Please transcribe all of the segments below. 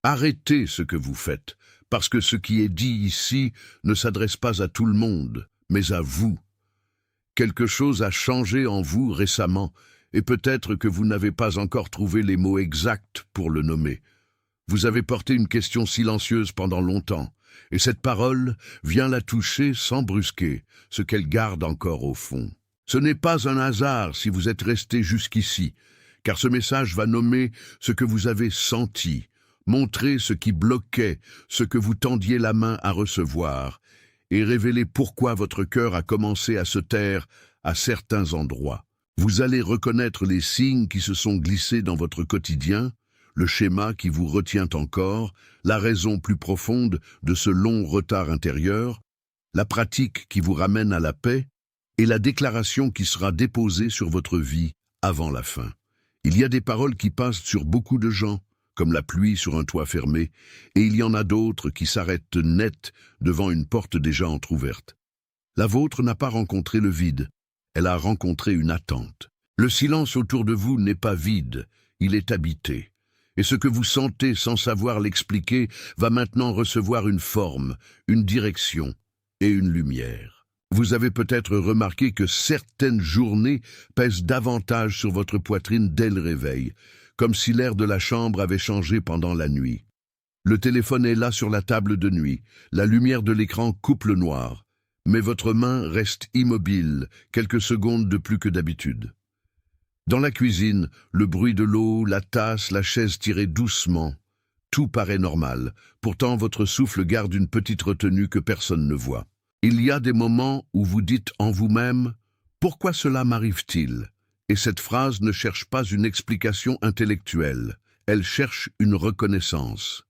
Arrêtez ce que vous faites, parce que ce qui est dit ici ne s'adresse pas à tout le monde, mais à vous. Quelque chose a changé en vous récemment, et peut-être que vous n'avez pas encore trouvé les mots exacts pour le nommer. Vous avez porté une question silencieuse pendant longtemps, et cette parole vient la toucher sans brusquer, ce qu'elle garde encore au fond. Ce n'est pas un hasard si vous êtes resté jusqu'ici, car ce message va nommer ce que vous avez senti, montrer ce qui bloquait, ce que vous tendiez la main à recevoir, et révéler pourquoi votre cœur a commencé à se taire à certains endroits. Vous allez reconnaître les signes qui se sont glissés dans votre quotidien, le schéma qui vous retient encore, la raison plus profonde de ce long retard intérieur, la pratique qui vous ramène à la paix, et la déclaration qui sera déposée sur votre vie avant la fin. Il y a des paroles qui passent sur beaucoup de gens, comme la pluie sur un toit fermé, et il y en a d'autres qui s'arrêtent net devant une porte déjà entr'ouverte. La vôtre n'a pas rencontré le vide, elle a rencontré une attente. Le silence autour de vous n'est pas vide, il est habité. Et ce que vous sentez sans savoir l'expliquer va maintenant recevoir une forme, une direction et une lumière. Vous avez peut-être remarqué que certaines journées pèsent davantage sur votre poitrine dès le réveil, comme si l'air de la chambre avait changé pendant la nuit. Le téléphone est là sur la table de nuit, la lumière de l'écran coupe le noir, mais votre main reste immobile, quelques secondes de plus que d'habitude. Dans la cuisine, le bruit de l'eau, la tasse, la chaise tirée doucement, tout paraît normal, pourtant votre souffle garde une petite retenue que personne ne voit. Il y a des moments où vous dites en vous-même « Pourquoi cela m'arrive-t-il ?» Et cette phrase ne cherche pas une explication intellectuelle, elle cherche une reconnaissance.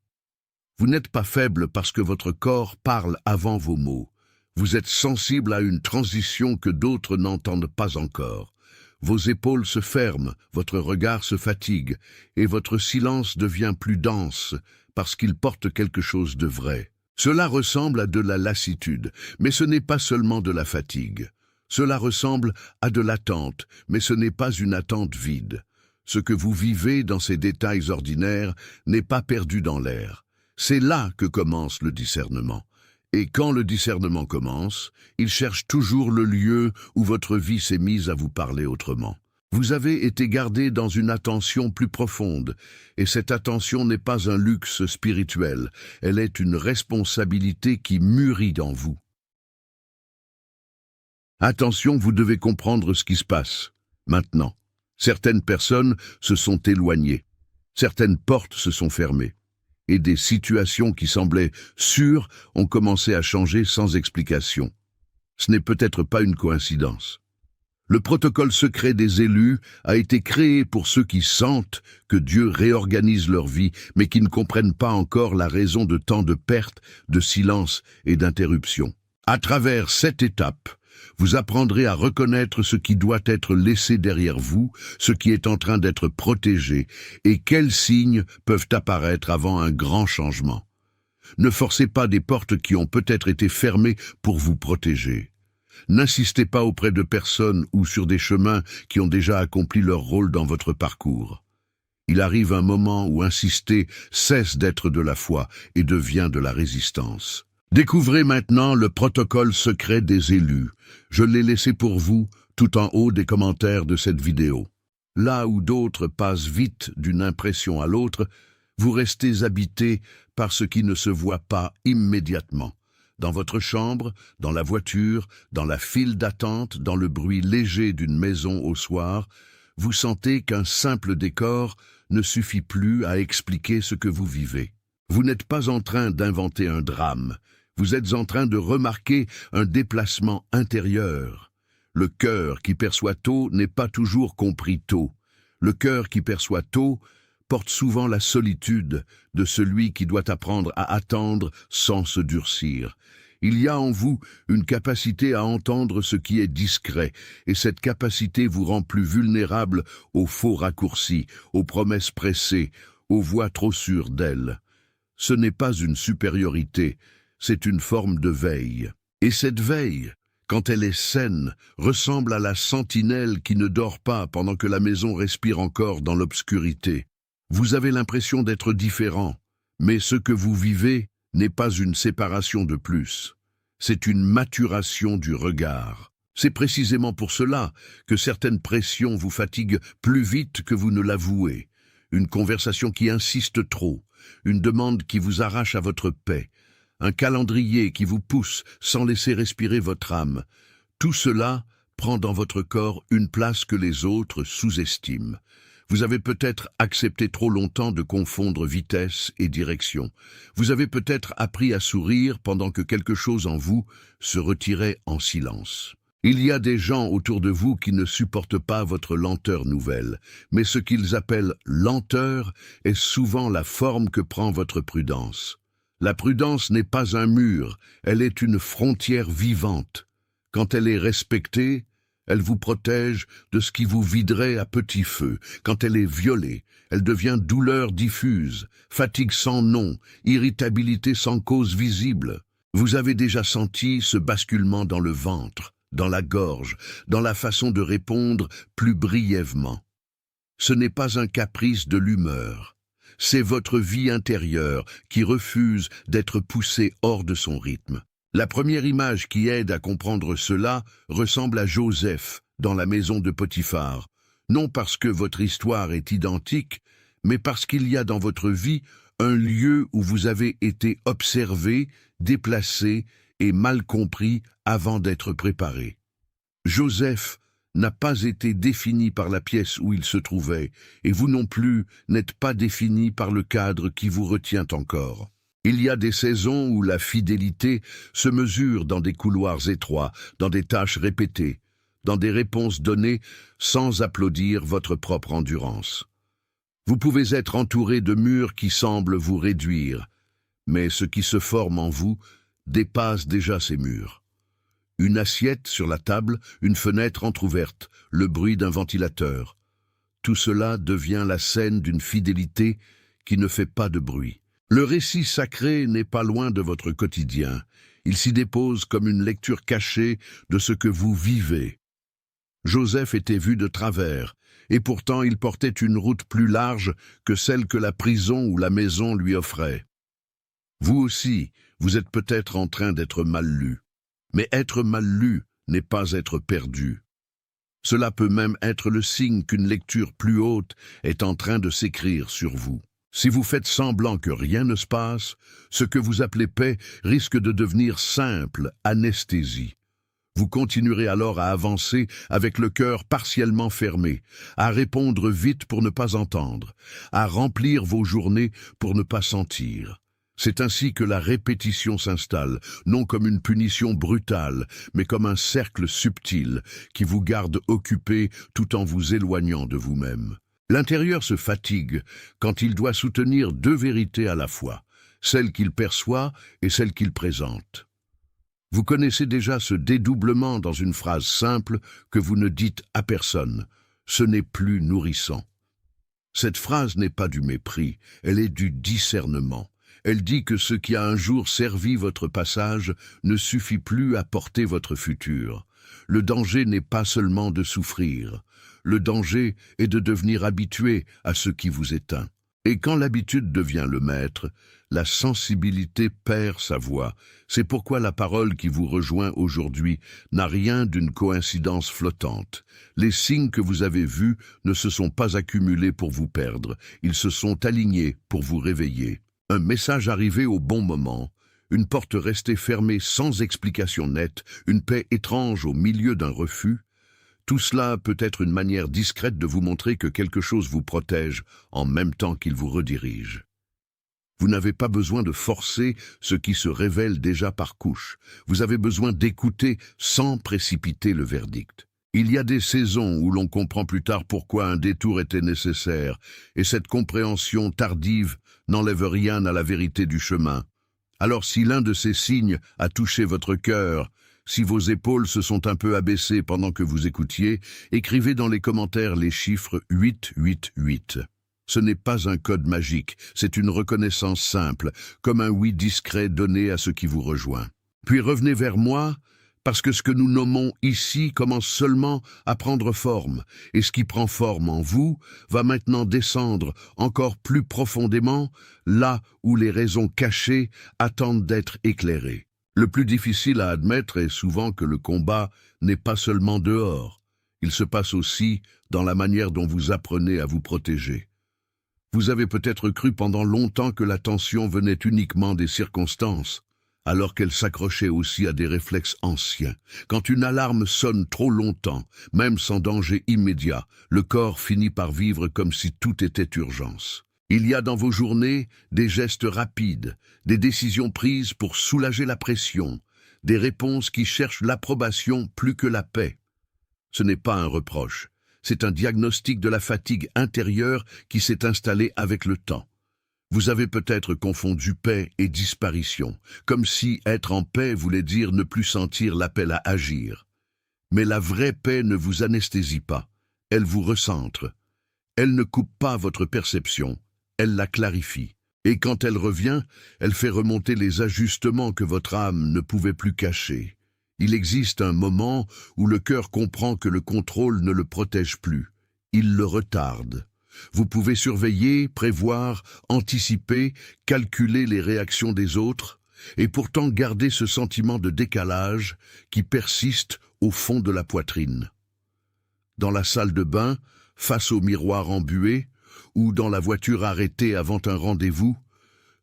Vous n'êtes pas faible parce que votre corps parle avant vos mots. Vous êtes sensible à une transition que d'autres n'entendent pas encore. Vos épaules se ferment, votre regard se fatigue, et votre silence devient plus dense parce qu'il porte quelque chose de vrai. Cela ressemble à de la lassitude, mais ce n'est pas seulement de la fatigue. Cela ressemble à de l'attente, mais ce n'est pas une attente vide. Ce que vous vivez dans ces détails ordinaires n'est pas perdu dans l'air. C'est là que commence le discernement. Et quand le discernement commence, il cherche toujours le lieu où votre vie s'est mise à vous parler autrement. Vous avez été gardé dans une attention plus profonde, et cette attention n'est pas un luxe spirituel, elle est une responsabilité qui mûrit en vous. Attention, vous devez comprendre ce qui se passe, maintenant. Certaines personnes se sont éloignées, certaines portes se sont fermées, et des situations qui semblaient sûres ont commencé à changer sans explication. Ce n'est peut-être pas une coïncidence. Le protocole secret des élus a été créé pour ceux qui sentent que Dieu réorganise leur vie, mais qui ne comprennent pas encore la raison de tant de pertes, de silence et d'interruptions. À travers cette étape, vous apprendrez à reconnaître ce qui doit être laissé derrière vous, ce qui est en train d'être protégé, et quels signes peuvent apparaître avant un grand changement. Ne forcez pas des portes qui ont peut-être été fermées pour vous protéger. N'insistez pas auprès de personnes ou sur des chemins qui ont déjà accompli leur rôle dans votre parcours. Il arrive un moment où insister cesse d'être de la foi et devient de la résistance. Découvrez maintenant le protocole secret des élus. Je l'ai laissé pour vous tout en haut des commentaires de cette vidéo. Là où d'autres passent vite d'une impression à l'autre, vous restez habité par ce qui ne se voit pas immédiatement. Dans votre chambre, dans la voiture, dans la file d'attente, dans le bruit léger d'une maison au soir, vous sentez qu'un simple décor ne suffit plus à expliquer ce que vous vivez. Vous n'êtes pas en train d'inventer un drame, vous êtes en train de remarquer un déplacement intérieur. Le cœur qui perçoit tôt n'est pas toujours compris tôt. Le cœur qui perçoit tôt porte souvent la solitude de celui qui doit apprendre à attendre sans se durcir. Il y a en vous une capacité à entendre ce qui est discret, et cette capacité vous rend plus vulnérable aux faux raccourcis, aux promesses pressées, aux voix trop sûres d'elles. Ce n'est pas une supériorité, c'est une forme de veille. Et cette veille, quand elle est saine, ressemble à la sentinelle qui ne dort pas pendant que la maison respire encore dans l'obscurité. Vous avez l'impression d'être différent, Mais ce que vous vivez n'est pas une séparation de plus, c'est une maturation du regard. C'est précisément pour cela que certaines pressions vous fatiguent plus vite que vous ne l'avouez. Une conversation qui insiste trop, une demande qui vous arrache à votre paix, un calendrier qui vous pousse sans laisser respirer votre âme. Tout cela prend dans votre corps une place que les autres sous-estiment. Vous avez peut-être accepté trop longtemps de confondre vitesse et direction. Vous avez peut-être appris à sourire pendant que quelque chose en vous se retirait en silence. Il y a des gens autour de vous qui ne supportent pas votre lenteur nouvelle, mais ce qu'ils appellent lenteur est souvent la forme que prend votre prudence. La prudence n'est pas un mur, elle est une frontière vivante. Quand elle est respectée, elle vous protège de ce qui vous viderait à petit feu. Quand elle est violée, elle devient douleur diffuse, fatigue sans nom, irritabilité sans cause visible. Vous avez déjà senti ce basculement dans le ventre, dans la gorge, dans la façon de répondre plus brièvement. Ce n'est pas un caprice de l'humeur, c'est votre vie intérieure qui refuse d'être poussée hors de son rythme. La première image qui aide à comprendre cela ressemble à Joseph dans la maison de Potiphar, non parce que votre histoire est identique, mais parce qu'il y a dans votre vie un lieu où vous avez été observé, déplacé et mal compris avant d'être préparé. Joseph n'a pas été défini par la pièce où il se trouvait, et vous non plus n'êtes pas défini par le cadre qui vous retient encore. Il y a des saisons où la fidélité se mesure dans des couloirs étroits, dans des tâches répétées, dans des réponses données sans applaudir votre propre endurance. Vous pouvez être entouré de murs qui semblent vous réduire, mais ce qui se forme en vous dépasse déjà ces murs. Une assiette sur la table, une fenêtre entr'ouverte, le bruit d'un ventilateur. Tout cela devient la scène d'une fidélité qui ne fait pas de bruit. Le récit sacré n'est pas loin de votre quotidien. Il s'y dépose comme une lecture cachée de ce que vous vivez. Joseph était vu de travers, et pourtant il portait une route plus large que celle que la prison ou la maison lui offrait. Vous aussi, vous êtes peut-être en train d'être mal lu. Mais être mal lu n'est pas être perdu. Cela peut même être le signe qu'une lecture plus haute est en train de s'écrire sur vous. Si vous faites semblant que rien ne se passe, ce que vous appelez paix risque de devenir simple anesthésie. Vous continuerez alors à avancer avec le cœur partiellement fermé, à répondre vite pour ne pas entendre, à remplir vos journées pour ne pas sentir. C'est ainsi que la répétition s'installe, non comme une punition brutale, mais comme un cercle subtil qui vous garde occupé tout en vous éloignant de vous-même. L'intérieur se fatigue quand il doit soutenir deux vérités à la fois, celle qu'il perçoit et celle qu'il présente. Vous connaissez déjà ce dédoublement dans une phrase simple que vous ne dites à personne. Ce n'est plus nourrissant. Cette phrase n'est pas du mépris, elle est du discernement. Elle dit que ce qui a un jour servi votre passage ne suffit plus à porter votre futur. Le danger n'est pas seulement de souffrir. Le danger est de devenir habitué à ce qui vous éteint. Et quand l'habitude devient le maître, la sensibilité perd sa voix. C'est pourquoi la parole qui vous rejoint aujourd'hui n'a rien d'une coïncidence flottante. Les signes que vous avez vus ne se sont pas accumulés pour vous perdre, ils se sont alignés pour vous réveiller. Un message arrivé au bon moment, une porte restée fermée sans explication nette, une paix étrange au milieu d'un refus. Tout cela peut être une manière discrète de vous montrer que quelque chose vous protège en même temps qu'il vous redirige. Vous n'avez pas besoin de forcer ce qui se révèle déjà par couche. Vous avez besoin d'écouter sans précipiter le verdict. Il y a des saisons où l'on comprend plus tard pourquoi un détour était nécessaire, et cette compréhension tardive n'enlève rien à la vérité du chemin. Alors si l'un de ces signes a touché votre cœur, si vos épaules se sont un peu abaissées pendant que vous écoutiez, écrivez dans les commentaires les chiffres 888. Ce n'est pas un code magique, c'est une reconnaissance simple, comme un oui discret donné à ce qui vous rejoint. Puis revenez vers moi, Parce que ce que nous nommons ici commence seulement à prendre forme, et ce qui prend forme en vous va maintenant descendre encore plus profondément, là où les raisons cachées attendent d'être éclairées. Le plus difficile à admettre est souvent que le combat n'est pas seulement dehors, il se passe aussi dans la manière dont vous apprenez à vous protéger. Vous avez peut-être cru pendant longtemps que la tension venait uniquement des circonstances, alors qu'elle s'accrochait aussi à des réflexes anciens. Quand une alarme sonne trop longtemps, même sans danger immédiat, le corps finit par vivre comme si tout était urgence. Il y a dans vos journées des gestes rapides, des décisions prises pour soulager la pression, des réponses qui cherchent l'approbation plus que la paix. Ce n'est pas un reproche, c'est un diagnostic de la fatigue intérieure qui s'est installée avec le temps. Vous avez peut-être confondu paix et disparition, comme si être en paix voulait dire ne plus sentir l'appel à agir. Mais la vraie paix ne vous anesthésie pas, elle vous recentre. Elle ne coupe pas votre perception, elle la clarifie. Et quand elle revient, elle fait remonter les ajustements que votre âme ne pouvait plus cacher. Il existe un moment où le cœur comprend que le contrôle ne le protège plus, il le retarde. Vous pouvez surveiller, prévoir, anticiper, calculer les réactions des autres, et pourtant garder ce sentiment de décalage qui persiste au fond de la poitrine. Dans la salle de bain, face au miroir embué, ou dans la voiture arrêtée avant un rendez-vous,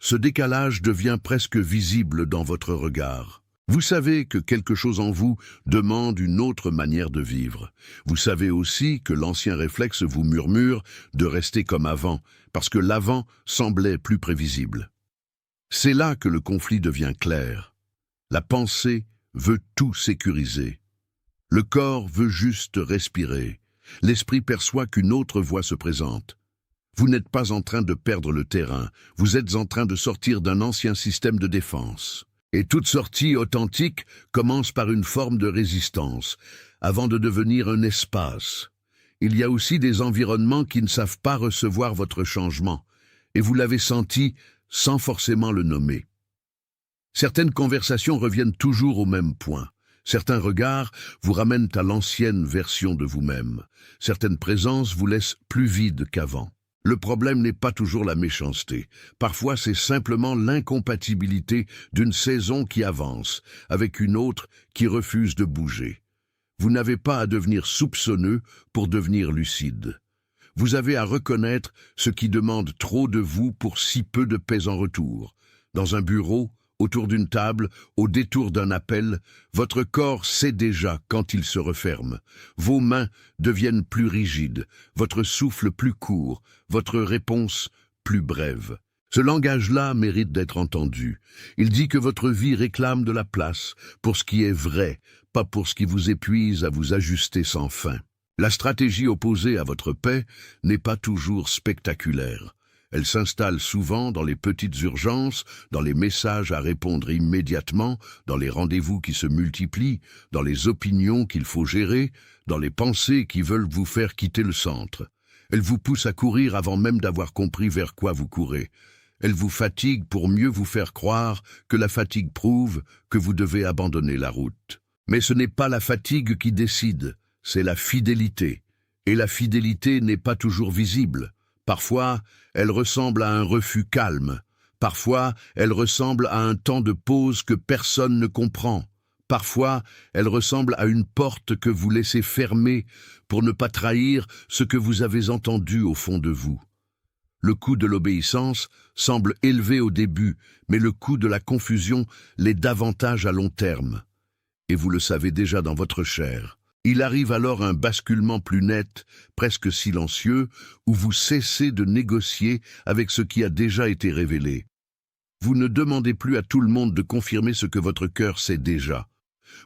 ce décalage devient presque visible dans votre regard. Vous savez que quelque chose en vous demande une autre manière de vivre. Vous savez aussi que l'ancien réflexe vous murmure de rester comme avant, parce que l'avant semblait plus prévisible. C'est là que le conflit devient clair. La pensée veut tout sécuriser. Le corps veut juste respirer. L'esprit perçoit qu'une autre voie se présente. Vous n'êtes pas en train de perdre le terrain, vous êtes en train de sortir d'un ancien système de défense. Et toute sortie authentique commence par une forme de résistance, avant de devenir un espace. Il y a aussi des environnements qui ne savent pas recevoir votre changement, et vous l'avez senti sans forcément le nommer. Certaines conversations reviennent toujours au même point. Certains regards vous ramènent à l'ancienne version de vous-même. Certaines présences vous laissent plus vide qu'avant. Le problème n'est pas toujours la méchanceté. Parfois, c'est simplement l'incompatibilité d'une saison qui avance avec une autre qui refuse de bouger. Vous n'avez pas à devenir soupçonneux pour devenir lucide. Vous avez à reconnaître ce qui demande trop de vous pour si peu de paix en retour. Dans un bureau, autour d'une table, au détour d'un appel, votre corps sait déjà quand il se referme. Vos mains deviennent plus rigides, votre souffle plus court, votre réponse plus brève. Ce langage-là mérite d'être entendu. Il dit que votre vie réclame de la place pour ce qui est vrai, pas pour ce qui vous épuise à vous ajuster sans fin. La stratégie opposée à votre paix n'est pas toujours spectaculaire. Elle s'installe souvent dans les petites urgences, dans les messages à répondre immédiatement, dans les rendez-vous qui se multiplient, dans les opinions qu'il faut gérer, dans les pensées qui veulent vous faire quitter le centre. Elle vous pousse à courir avant même d'avoir compris vers quoi vous courez. Elle vous fatigue pour mieux vous faire croire que la fatigue prouve que vous devez abandonner la route. Mais ce n'est pas la fatigue qui décide, c'est la fidélité. Et la fidélité n'est pas toujours visible. Parfois, elle ressemble à un refus calme. Parfois, elle ressemble à un temps de pause que personne ne comprend. Parfois, elle ressemble à une porte que vous laissez fermer pour ne pas trahir ce que vous avez entendu au fond de vous. Le coût de l'obéissance semble élevé au début, mais le coût de la confusion l'est davantage à long terme. Et vous le savez déjà dans votre chair. Il arrive alors un basculement plus net, presque silencieux, où vous cessez de négocier avec ce qui a déjà été révélé. Vous ne demandez plus à tout le monde de confirmer ce que votre cœur sait déjà.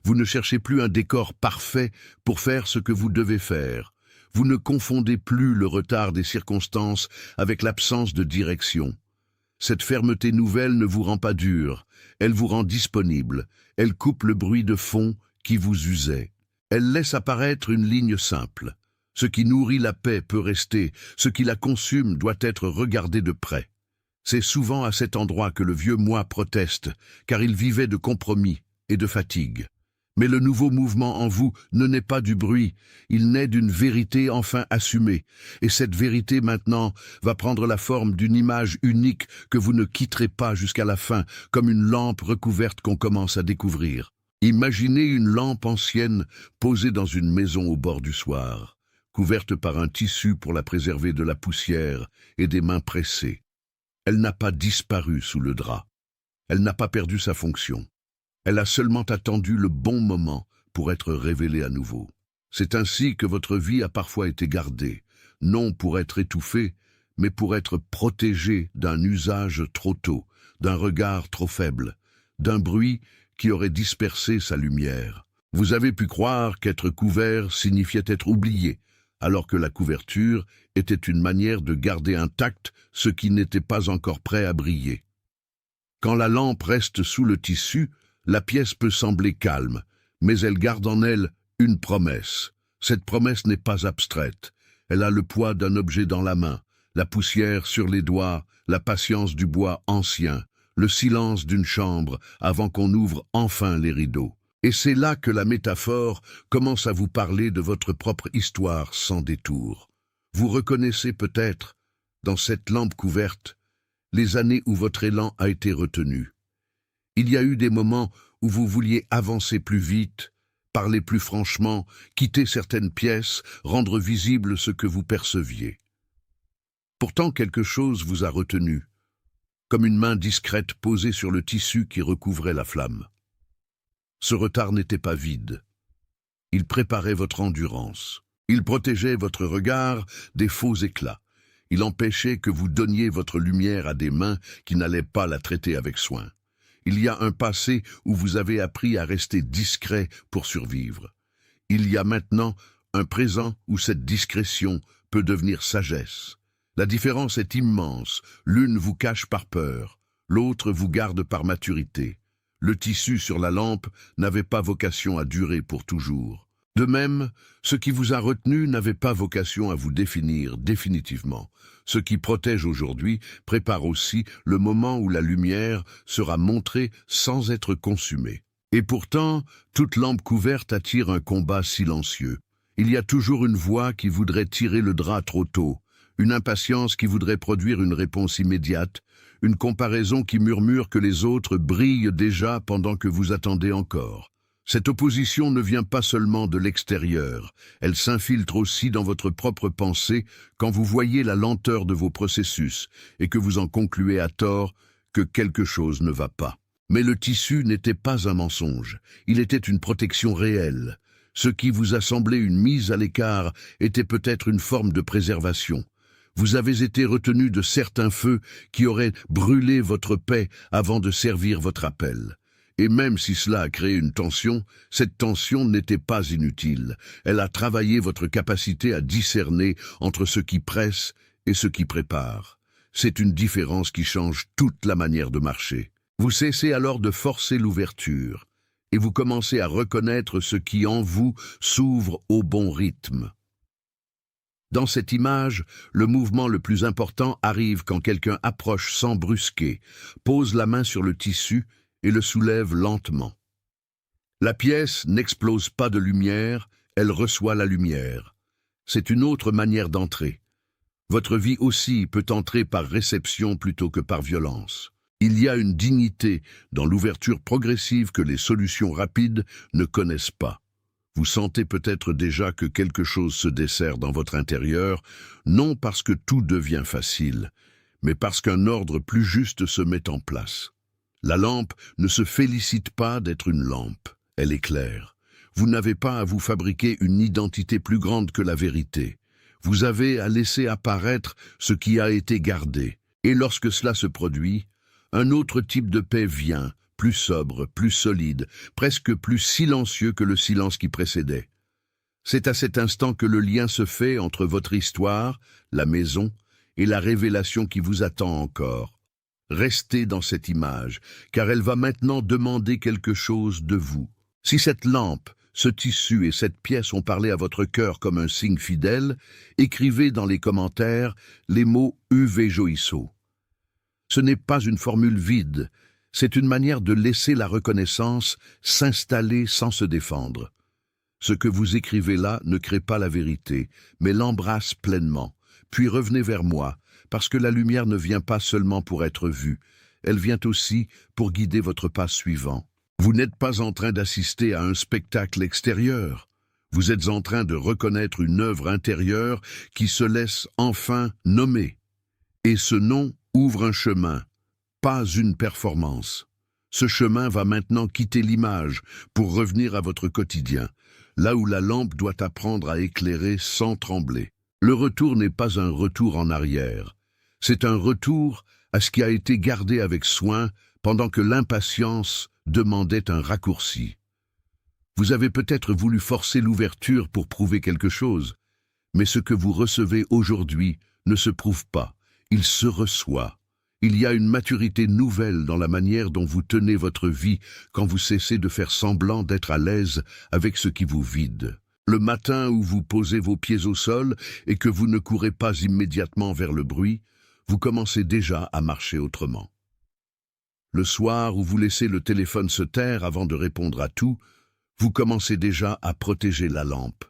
Vous ne cherchez plus un décor parfait pour faire ce que vous devez faire. Vous ne confondez plus le retard des circonstances avec l'absence de direction. Cette fermeté nouvelle ne vous rend pas dur, elle vous rend disponible, elle coupe le bruit de fond qui vous usait. Elle laisse apparaître une ligne simple. Ce qui nourrit la paix peut rester, ce qui la consume doit être regardé de près. C'est souvent à cet endroit que le vieux moi proteste, car il vivait de compromis et de fatigue. Mais le nouveau mouvement en vous ne naît pas du bruit, il naît d'une vérité enfin assumée. Et cette vérité maintenant va prendre la forme d'une image unique que vous ne quitterez pas jusqu'à la fin, comme une lampe recouverte qu'on commence à découvrir. Imaginez une lampe ancienne posée dans une maison au bord du soir, couverte par un tissu pour la préserver de la poussière et des mains pressées. Elle n'a pas disparu sous le drap. Elle n'a pas perdu sa fonction. Elle a seulement attendu le bon moment pour être révélée à nouveau. C'est ainsi que votre vie a parfois été gardée, non pour être étouffée, mais pour être protégée d'un usage trop tôt, d'un regard trop faible, d'un bruit qui aurait dispersé sa lumière. Vous avez pu croire qu'être couvert signifiait être oublié, alors que la couverture était une manière de garder intact ce qui n'était pas encore prêt à briller. Quand la lampe reste sous le tissu, la pièce peut sembler calme, mais elle garde en elle une promesse. Cette promesse n'est pas abstraite. Elle a le poids d'un objet dans la main, la poussière sur les doigts, la patience du bois ancien, le silence d'une chambre avant qu'on ouvre enfin les rideaux. Et c'est là que la métaphore commence à vous parler de votre propre histoire sans détour. Vous reconnaissez peut-être, dans cette lampe couverte, les années où votre élan a été retenu. Il y a eu des moments où vous vouliez avancer plus vite, parler plus franchement, quitter certaines pièces, rendre visible ce que vous perceviez. Pourtant quelque chose vous a retenu, comme une main discrète posée sur le tissu qui recouvrait la flamme. Ce retard n'était pas vide. Il préparait votre endurance. Il protégeait votre regard des faux éclats. Il empêchait que vous donniez votre lumière à des mains qui n'allaient pas la traiter avec soin. Il y a un passé où vous avez appris à rester discret pour survivre. Il y a maintenant un présent où cette discrétion peut devenir sagesse. La différence est immense. L'une vous cache par peur, l'autre vous garde par maturité. Le tissu sur la lampe n'avait pas vocation à durer pour toujours. De même, ce qui vous a retenu n'avait pas vocation à vous définir définitivement. Ce qui protège aujourd'hui prépare aussi le moment où la lumière sera montrée sans être consumée. Et pourtant, toute lampe couverte attire un combat silencieux. Il y a toujours une voix qui voudrait tirer le drap trop tôt, une impatience qui voudrait produire une réponse immédiate, une comparaison qui murmure que les autres brillent déjà pendant que vous attendez encore. Cette opposition ne vient pas seulement de l'extérieur, elle s'infiltre aussi dans votre propre pensée quand vous voyez la lenteur de vos processus et que vous en concluez à tort que quelque chose ne va pas. Mais le tissu n'était pas un mensonge, il était une protection réelle. Ce qui vous a semblé une mise à l'écart était peut-être une forme de préservation. Vous avez été retenu de certains feux qui auraient brûlé votre paix avant de servir votre appel. Et même si cela a créé une tension, cette tension n'était pas inutile. Elle a travaillé votre capacité à discerner entre ce qui presse et ce qui prépare. C'est une différence qui change toute la manière de marcher. Vous cessez alors de forcer l'ouverture, et vous commencez à reconnaître ce qui en vous s'ouvre au bon rythme. Dans cette image, le mouvement le plus important arrive quand quelqu'un approche sans brusquer, pose la main sur le tissu et le soulève lentement. La pièce n'explose pas de lumière, elle reçoit la lumière. C'est une autre manière d'entrer. Votre vie aussi peut entrer par réception plutôt que par violence. Il y a une dignité dans l'ouverture progressive que les solutions rapides ne connaissent pas. Vous sentez peut-être déjà que quelque chose se dessert dans votre intérieur, non parce que tout devient facile, mais parce qu'un ordre plus juste se met en place. La lampe ne se félicite pas d'être une lampe, elle éclaire. Vous n'avez pas à vous fabriquer une identité plus grande que la vérité. Vous avez à laisser apparaître ce qui a été gardé. Et lorsque cela se produit, un autre type de paix vient, plus sobre, plus solide, presque plus silencieux que le silence qui précédait. C'est à cet instant que le lien se fait entre votre histoire, la maison, et la révélation qui vous attend encore. Restez dans cette image, car elle va maintenant demander quelque chose de vous. Si cette lampe, ce tissu et cette pièce ont parlé à votre cœur comme un signe fidèle, écrivez dans les commentaires les mots UV Joïsso. Ce n'est pas une formule vide, C'est une manière de laisser la reconnaissance s'installer sans se défendre. Ce que vous écrivez là ne crée pas la vérité, mais l'embrasse pleinement. Puis revenez vers moi, parce que la lumière ne vient pas seulement pour être vue, elle vient aussi pour guider votre pas suivant. Vous n'êtes pas en train d'assister à un spectacle extérieur. Vous êtes en train de reconnaître une œuvre intérieure qui se laisse enfin nommer. Et ce nom ouvre un chemin, pas une performance. Ce chemin va maintenant quitter l'image pour revenir à votre quotidien, là où la lampe doit apprendre à éclairer sans trembler. Le retour n'est pas un retour en arrière, c'est un retour à ce qui a été gardé avec soin pendant que l'impatience demandait un raccourci. Vous avez peut-être voulu forcer l'ouverture pour prouver quelque chose, mais ce que vous recevez aujourd'hui ne se prouve pas, il se reçoit. Il y a une maturité nouvelle dans la manière dont vous tenez votre vie quand vous cessez de faire semblant d'être à l'aise avec ce qui vous vide. Le matin où vous posez vos pieds au sol et que vous ne courez pas immédiatement vers le bruit, vous commencez déjà à marcher autrement. Le soir où vous laissez le téléphone se taire avant de répondre à tout, vous commencez déjà à protéger la lampe.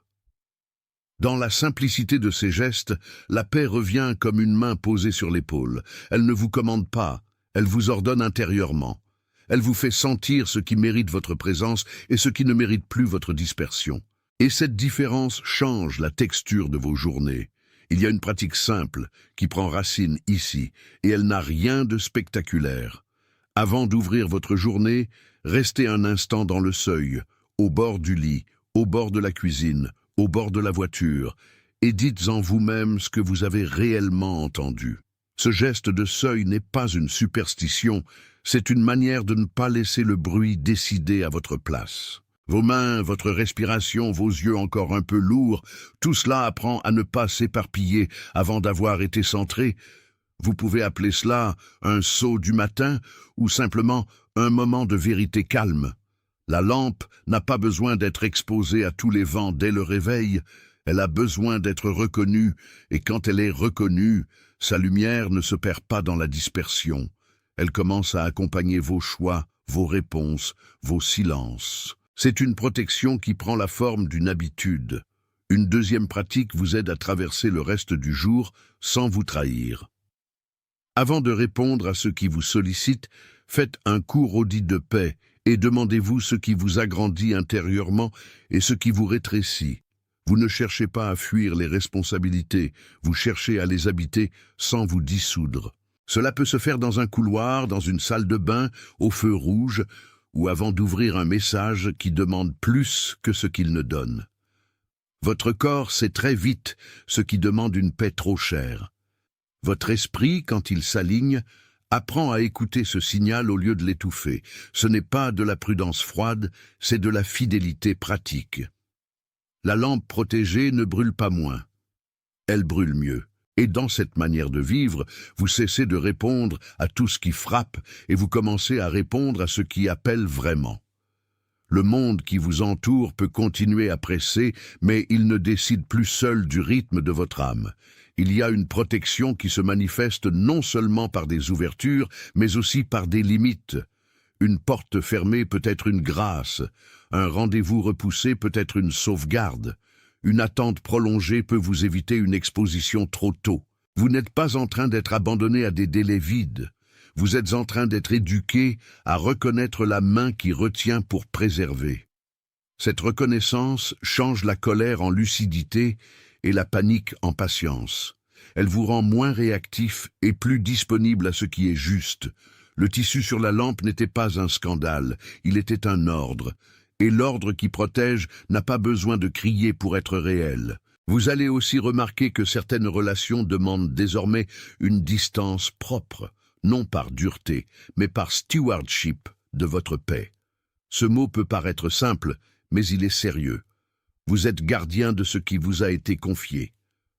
Dans la simplicité de ces gestes, la paix revient comme une main posée sur l'épaule. Elle ne vous commande pas, elle vous ordonne intérieurement. Elle vous fait sentir ce qui mérite votre présence et ce qui ne mérite plus votre dispersion. Et cette différence change la texture de vos journées. Il y a une pratique simple qui prend racine ici, et elle n'a rien de spectaculaire. Avant d'ouvrir votre journée, restez un instant dans le seuil, au bord du lit, au bord de la cuisine, au bord de la voiture, et dites en vous-même ce que vous avez réellement entendu. Ce geste de seuil n'est pas une superstition, c'est une manière de ne pas laisser le bruit décider à votre place. Vos mains, votre respiration, vos yeux encore un peu lourds, tout cela apprend à ne pas s'éparpiller avant d'avoir été centré. Vous pouvez appeler cela un saut du matin ou simplement un moment de vérité calme. La lampe n'a pas besoin d'être exposée à tous les vents dès le réveil, elle a besoin d'être reconnue, et quand elle est reconnue, sa lumière ne se perd pas dans la dispersion. Elle commence à accompagner vos choix, vos réponses, vos silences. C'est une protection qui prend la forme d'une habitude. Une deuxième pratique vous aide à traverser le reste du jour sans vous trahir. Avant de répondre à ce qui vous sollicite, faites un court audit de paix et demandez-vous ce qui vous agrandit intérieurement et ce qui vous rétrécit. Vous ne cherchez pas à fuir les responsabilités, vous cherchez à les habiter sans vous dissoudre. Cela peut se faire dans un couloir, dans une salle de bain, au feu rouge, ou avant d'ouvrir un message qui demande plus que ce qu'il ne donne. Votre corps sait très vite ce qui demande une paix trop chère. Votre esprit, quand il s'aligne, apprend à écouter ce signal au lieu de l'étouffer. Ce n'est pas de la prudence froide, c'est de la fidélité pratique. La lampe protégée ne brûle pas moins. Elle brûle mieux. Et dans cette manière de vivre, vous cessez de répondre à tout ce qui frappe et vous commencez à répondre à ce qui appelle vraiment. Le monde qui vous entoure peut continuer à presser, mais il ne décide plus seul du rythme de votre âme. Il y a une protection qui se manifeste non seulement par des ouvertures, mais aussi par des limites. Une porte fermée peut être une grâce, un rendez-vous repoussé peut être une sauvegarde. Une attente prolongée peut vous éviter une exposition trop tôt. Vous n'êtes pas en train d'être abandonné à des délais vides. Vous êtes en train d'être éduqué à reconnaître la main qui retient pour préserver. Cette reconnaissance change la colère en lucidité et la panique en patience. Elle vous rend moins réactif et plus disponible à ce qui est juste. Le tissu sur la lampe n'était pas un scandale, il était un ordre. Et l'ordre qui protège n'a pas besoin de crier pour être réel. Vous allez aussi remarquer que certaines relations demandent désormais une distance propre, non par dureté, mais par stewardship de votre paix. Ce mot peut paraître simple, mais il est sérieux. Vous êtes gardien de ce qui vous a été confié.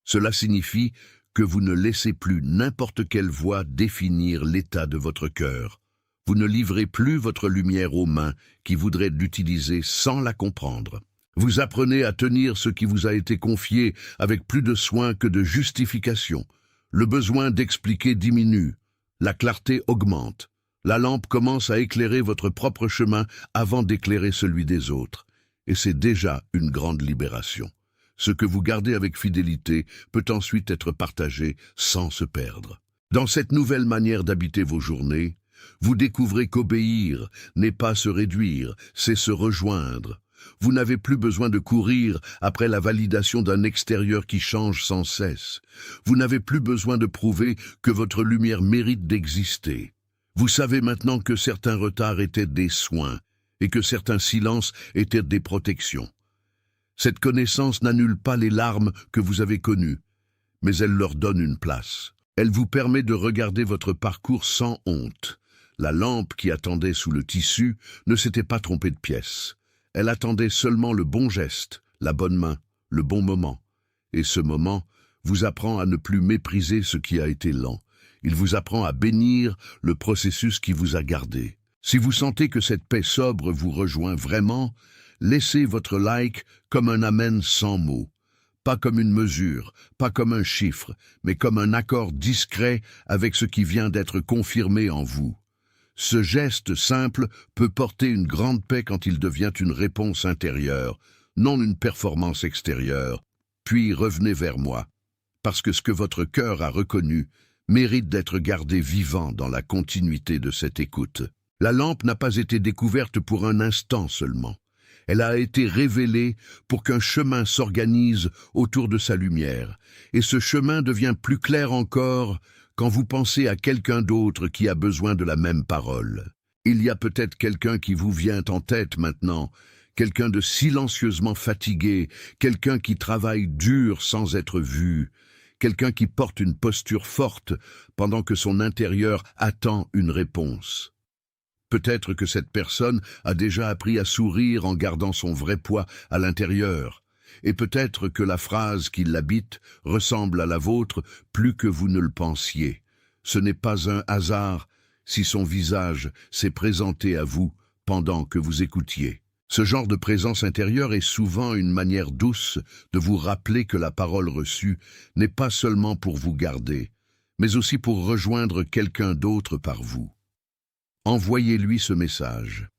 Cela signifie que vous ne laissez plus n'importe quelle voix définir l'état de votre cœur. Vous ne livrez plus votre lumière aux mains qui voudraient l'utiliser sans la comprendre. Vous apprenez à tenir ce qui vous a été confié avec plus de soin que de justification. Le besoin d'expliquer diminue, la clarté augmente, La lampe commence à éclairer votre propre chemin avant d'éclairer celui des autres. Et c'est déjà une grande libération. Ce que vous gardez avec fidélité peut ensuite être partagé sans se perdre. Dans cette nouvelle manière d'habiter vos journées, vous découvrez qu'obéir n'est pas se réduire, c'est se rejoindre. Vous n'avez plus besoin de courir après la validation d'un extérieur qui change sans cesse. Vous n'avez plus besoin de prouver que votre lumière mérite d'exister. Vous savez maintenant que certains retards étaient des soins et que certains silences étaient des protections. Cette connaissance n'annule pas les larmes que vous avez connues, mais elle leur donne une place. Elle vous permet de regarder votre parcours sans honte. La lampe qui attendait sous le tissu ne s'était pas trompée de pièce. Elle attendait seulement le bon geste, la bonne main, le bon moment. Et ce moment vous apprend à ne plus mépriser ce qui a été lent. Il vous apprend à bénir le processus qui vous a gardé. Si vous sentez que cette paix sobre vous rejoint vraiment, laissez votre like comme un amen sans mots. Pas comme une mesure, pas comme un chiffre, mais comme un accord discret avec ce qui vient d'être confirmé en vous. Ce geste simple peut porter une grande paix quand il devient une réponse intérieure, non une performance extérieure. Puis revenez vers moi, parce que ce que votre cœur a reconnu mérite d'être gardé vivant dans la continuité de cette écoute. La lampe n'a pas été découverte pour un instant seulement. Elle a été révélée pour qu'un chemin s'organise autour de sa lumière. Et ce chemin devient plus clair encore quand vous pensez à quelqu'un d'autre qui a besoin de la même parole. Il y a peut-être quelqu'un qui vous vient en tête maintenant, quelqu'un de silencieusement fatigué, quelqu'un qui travaille dur sans être vu, quelqu'un qui porte une posture forte pendant que son intérieur attend une réponse. Peut-être que cette personne a déjà appris à sourire en gardant son vrai poids à l'intérieur. Et peut-être que la phrase qui l'habite ressemble à la vôtre plus que vous ne le pensiez. Ce n'est pas un hasard si son visage s'est présenté à vous pendant que vous écoutiez. Ce genre de présence intérieure est souvent une manière douce de vous rappeler que la parole reçue n'est pas seulement pour vous garder, mais aussi pour rejoindre quelqu'un d'autre par vous. Envoyez-lui ce message.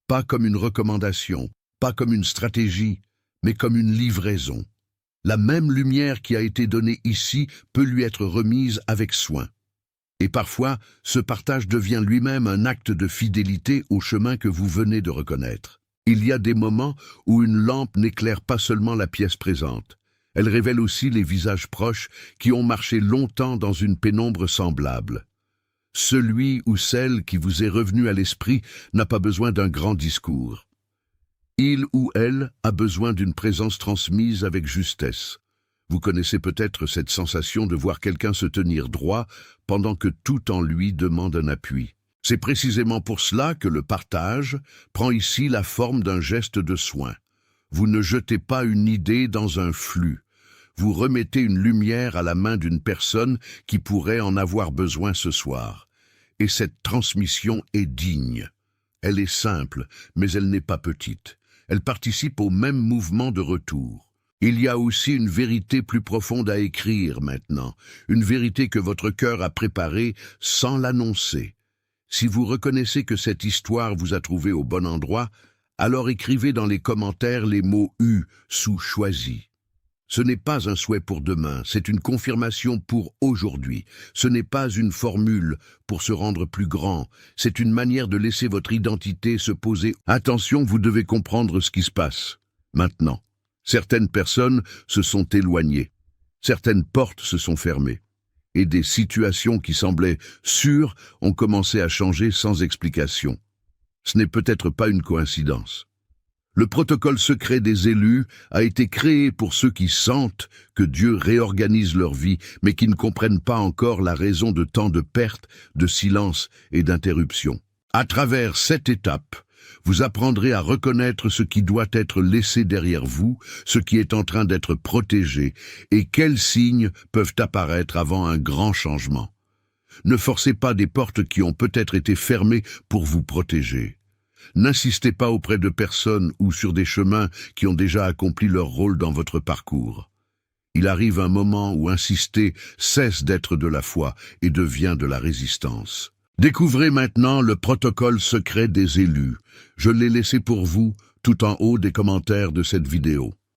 Pas comme une recommandation, pas comme une stratégie, mais comme une livraison. La même lumière qui a été donnée ici peut lui être remise avec soin. Et parfois, ce partage devient lui-même un acte de fidélité au chemin que vous venez de reconnaître. Il y a des moments où une lampe n'éclaire pas seulement la pièce présente. Elle révèle aussi les visages proches qui ont marché longtemps dans une pénombre semblable. Celui ou celle qui vous est revenu à l'esprit n'a pas besoin d'un grand discours. Il ou elle a besoin d'une présence transmise avec justesse. Vous connaissez peut-être cette sensation de voir quelqu'un se tenir droit pendant que tout en lui demande un appui. C'est précisément pour cela que le partage prend ici la forme d'un geste de soin. Vous ne jetez pas une idée dans un flux. Vous remettez une lumière à la main d'une personne qui pourrait en avoir besoin ce soir. Et cette transmission est digne. Elle est simple, mais elle n'est pas petite. Elle participe au même mouvement de retour. Il y a aussi une vérité plus profonde à écrire maintenant, une vérité que votre cœur a préparée sans l'annoncer. Si vous reconnaissez que cette histoire vous a trouvé au bon endroit, alors écrivez dans les commentaires les mots « U » sous « choisi ». Ce n'est pas un souhait pour demain, c'est une confirmation pour aujourd'hui. Ce n'est pas une formule pour se rendre plus grand, c'est une manière de laisser votre identité se poser. Attention, vous devez comprendre ce qui se passe. Maintenant, certaines personnes se sont éloignées, certaines portes se sont fermées, et des situations qui semblaient sûres ont commencé à changer sans explication. Ce n'est peut-être pas une coïncidence. Le protocole secret des élus a été créé pour ceux qui sentent que Dieu réorganise leur vie, mais qui ne comprennent pas encore la raison de tant de pertes, de silence et d'interruptions. À travers cette étape, vous apprendrez à reconnaître ce qui doit être laissé derrière vous, ce qui est en train d'être protégé, et quels signes peuvent apparaître avant un grand changement. Ne forcez pas des portes qui ont peut-être été fermées pour vous protéger. N'insistez pas auprès de personnes ou sur des chemins qui ont déjà accompli leur rôle dans votre parcours. Il arrive un moment où insister cesse d'être de la foi et devient de la résistance. Découvrez maintenant le protocole secret des élus. Je l'ai laissé pour vous, tout en haut des commentaires de cette vidéo.